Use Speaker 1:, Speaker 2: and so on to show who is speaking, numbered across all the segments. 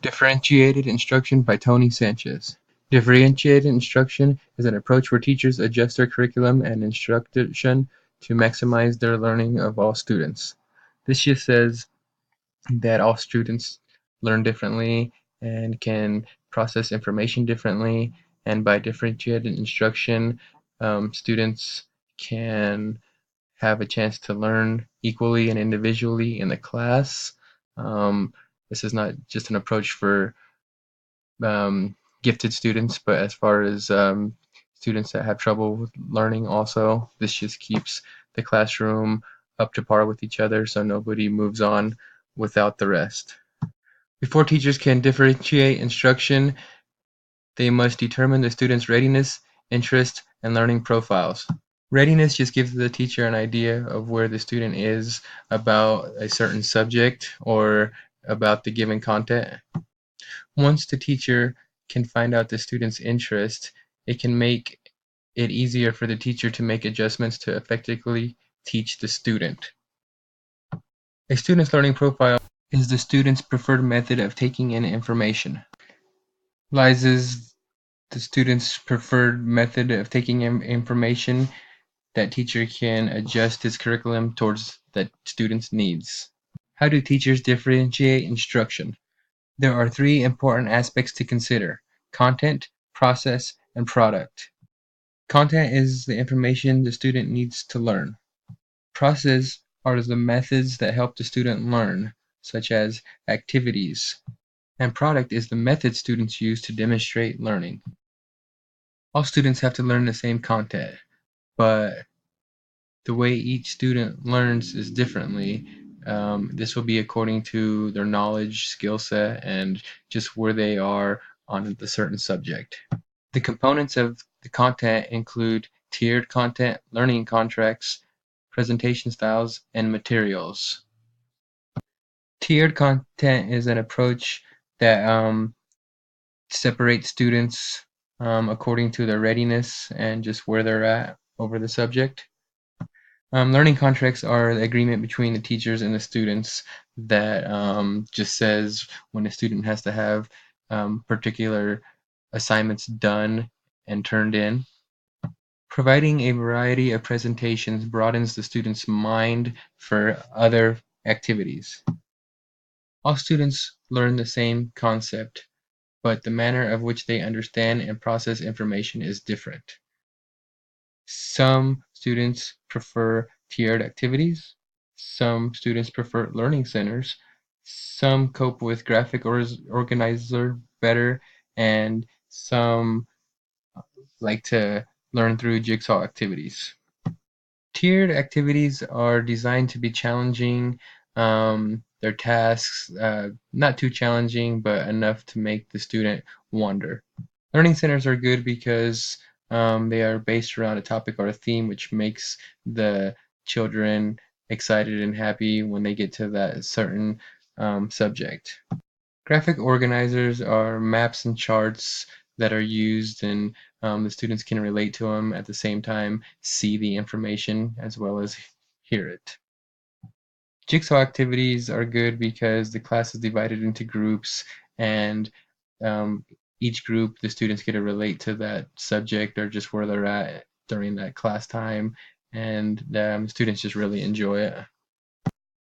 Speaker 1: Differentiated Instruction by Tony Sanchez. Differentiated instruction is an approach where teachers adjust their curriculum and instruction to maximize their learning of all students. This just says that all students learn differently and can process information differently, and by differentiated instruction, students can have a chance to learn equally and individually in the class. Um, this is not just an approach for gifted students, but as far as students that have trouble with learning also, this just keeps the classroom up to par with each other so nobody moves on without the rest. Before teachers can differentiate instruction, they must determine the student's readiness, interest, and learning profiles. Readiness just gives the teacher an idea of where the student is about a certain subject or about the given content. Once the teacher can find out the student's interest, it can make it easier for the teacher to make adjustments to effectively teach the student. A student's learning profile is the student's preferred method of taking in information. Lies the student's preferred method of taking in information that teacher can adjust his curriculum towards the student's needs. How do teachers differentiate instruction? There are three important aspects to consider: content, process, and product. Content is the information the student needs to learn. Process are the methods that help the student learn, such as activities. And product is the method students use to demonstrate learning. All students have to learn the same content, but the way each student learns is differently. This will be according to their knowledge, skill set, and just where they are on the certain subject. The components of the content include tiered content, learning contracts, presentation styles, and materials. Tiered content is an approach that separates students according to their readiness and just where they're at over the subject. Learning contracts are the agreement between the teachers and the students that just says when a student has to have particular assignments done and turned in. Providing a variety of presentations broadens the student's mind for other activities. All students learn the same concept, but the manner of which they understand and process information is different. Some students prefer tiered activities, some students prefer learning centers, some cope with graphic organizer better, and some like to learn through jigsaw activities. Tiered activities are designed to be challenging. Their tasks, not too challenging, but enough to make the student wonder. Learning centers are good because they are based around a topic or a theme, which makes the children excited and happy when they get to that certain subject. Graphic organizers are maps and charts that are used, and the students can relate to them at the same time, see the information as well as hear it. Jigsaw activities are good because the class is divided into groups, and um, each group, the students get to relate to that subject or just where they're at during that class time, and students just really enjoy it.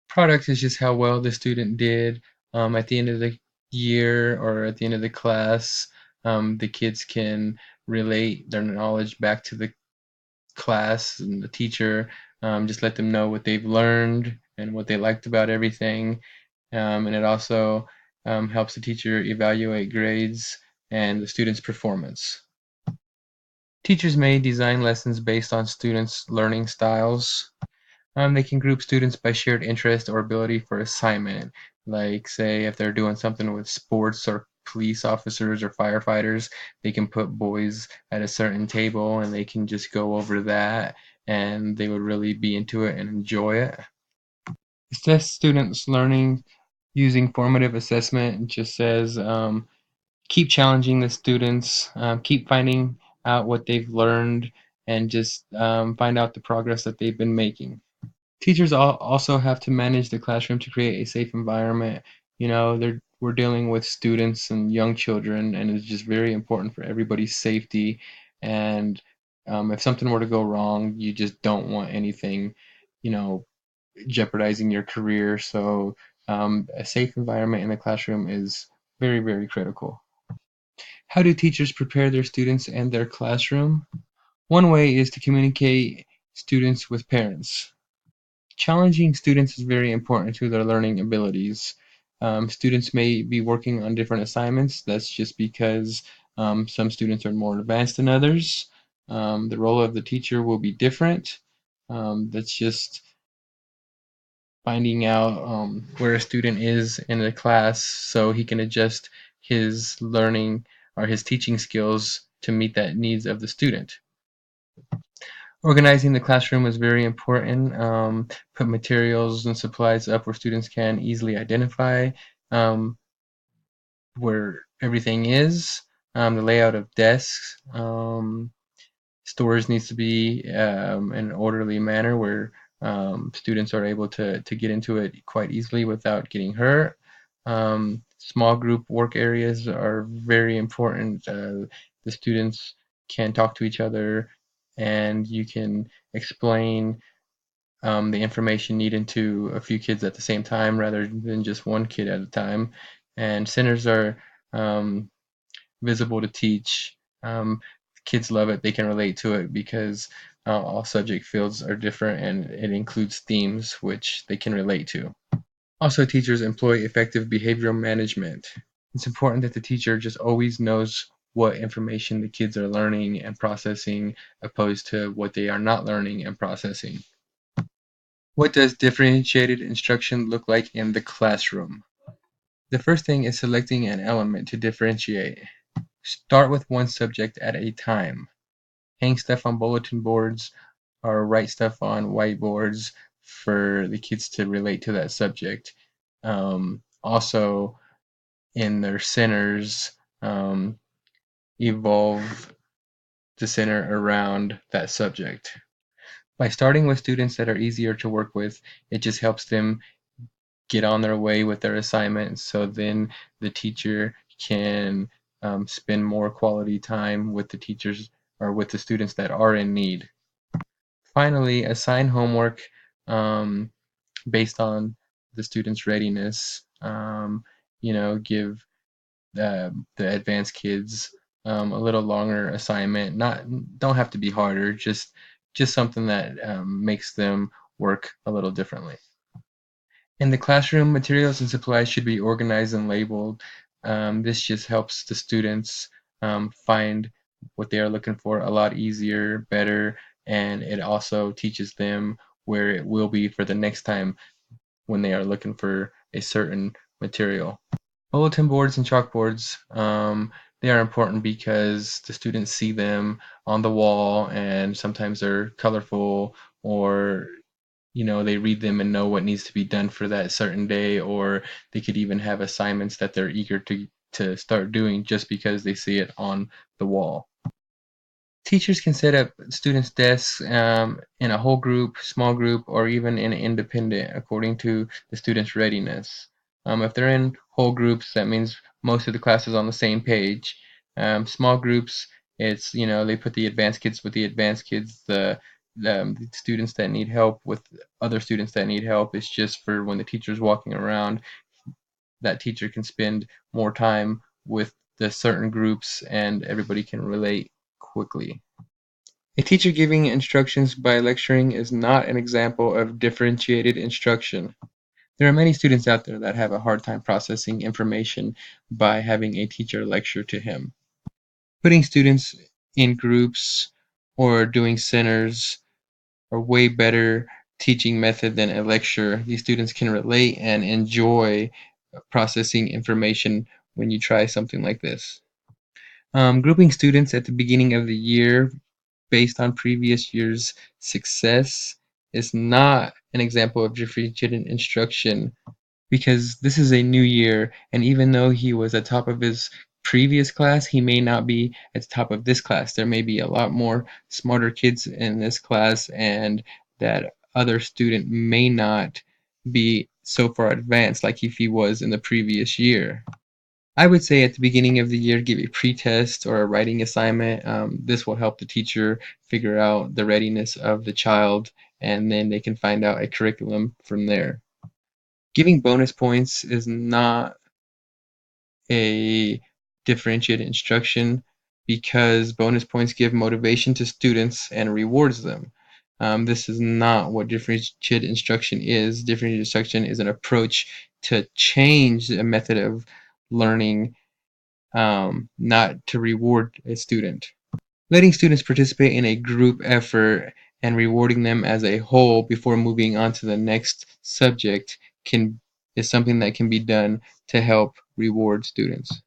Speaker 1: Product is just how well the student did at the end of the year or at the end of the class. The kids can relate their knowledge back to the class and the teacher, just let them know what they've learned and what they liked about everything. And it also helps the teacher evaluate grades and the student's performance. Teachers may design lessons based on students' learning styles. They can group students by shared interest or ability for assignment. Like, say, if they're doing something with sports or police officers or firefighters, they can put boys at a certain table and they can just go over that and they would really be into it and enjoy it. Assess students' learning using formative assessment. It just says keep challenging the students, keep finding out what they've learned, and just find out the progress that they've been making. Teachers also have to manage the classroom to create a safe environment. You know, they're we're dealing with students and young children, and it's just very important for everybody's safety. And if something were to go wrong, you just don't want anything, you know, jeopardizing your career. So a safe environment in the classroom is very, very critical. How do teachers prepare their students and their classroom? One way is to communicate students with parents. Challenging students is very important to their learning abilities. Students may be working on different assignments. That's just because some students are more advanced than others. The role of the teacher will be different. That's just finding out where a student is in a class so he can adjust his learning or his teaching skills to meet that needs of the student. Organizing the classroom is very important. Put materials and supplies up where students can easily identify um, where everything is. The layout of desks. Storage needs to be in an orderly manner where students are able to get into it quite easily without getting hurt. Small group work areas are very important. The students can talk to each other, and you can explain the information needed to a few kids at the same time rather than just one kid at a time. And centers are um, visible to teach. Kids love it. They can relate to it because all subject fields are different and it includes themes which they can relate to. Also, teachers employ effective behavioral management. It's important that the teacher just always knows what information the kids are learning and processing opposed to what they are not learning and processing. What does differentiated instruction look like in the classroom? The first thing is selecting an element to differentiate. Start with one subject at a time. Hang stuff on bulletin boards or write stuff on whiteboards for the kids to relate to that subject. Also, in their centers, evolve the center around that subject. By starting with students that are easier to work with, it just helps them get on their way with their assignments so then the teacher can spend more quality time with the teachers or with the students that are in need. Finally, assign homework um, based on the student's readiness. Give the advanced kids a little longer assignment. Not don't have to be harder. Just something that makes them work a little differently. In the classroom, materials and supplies should be organized and labeled. This just helps the students find what they are looking for a lot easier, better, and it also teaches them where it will be for the next time when they are looking for a certain material. Bulletin boards and chalkboards, they are important because the students see them on the wall and sometimes they're colorful or they read them and know what needs to be done for that certain day, or they could even have assignments that they're eager to start doing just because they see it on the wall. Teachers can set up students' desks in a whole group, small group, or even in independent according to the student's readiness. If they're in whole groups, that means most of the class is on the same page. Small groups, it's, they put the advanced kids with the advanced kids, the students that need help with other students that need help. It's just for when the teacher's walking around, that teacher can spend more time with the certain groups and everybody can relate quickly. A teacher giving instructions by lecturing is not an example of differentiated instruction. There are many students out there that have a hard time processing information by having a teacher lecture to him. Putting students in groups or doing centers are way better teaching method than a lecture. These students can relate and enjoy processing information when you try something like this. Grouping students at the beginning of the year based on previous year's success is not an example of differentiated instruction because this is a new year, and even though he was at top of his previous class, he may not be at the top of this class. There may be a lot more smarter kids in this class, and that other student may not be so far advanced like if he was in the previous year. I would say at the beginning of the year, give a pre-test or a writing assignment. This will help the teacher figure out the readiness of the child, and then they can find out a curriculum from there. Giving bonus points is not a differentiated instruction because bonus points give motivation to students and rewards them. This is not what differentiated instruction is. Differentiated instruction is an approach to change a method of learning, not to reward a student. Letting students participate in a group effort and rewarding them as a whole before moving on to the next subject is something that can be done to help reward students.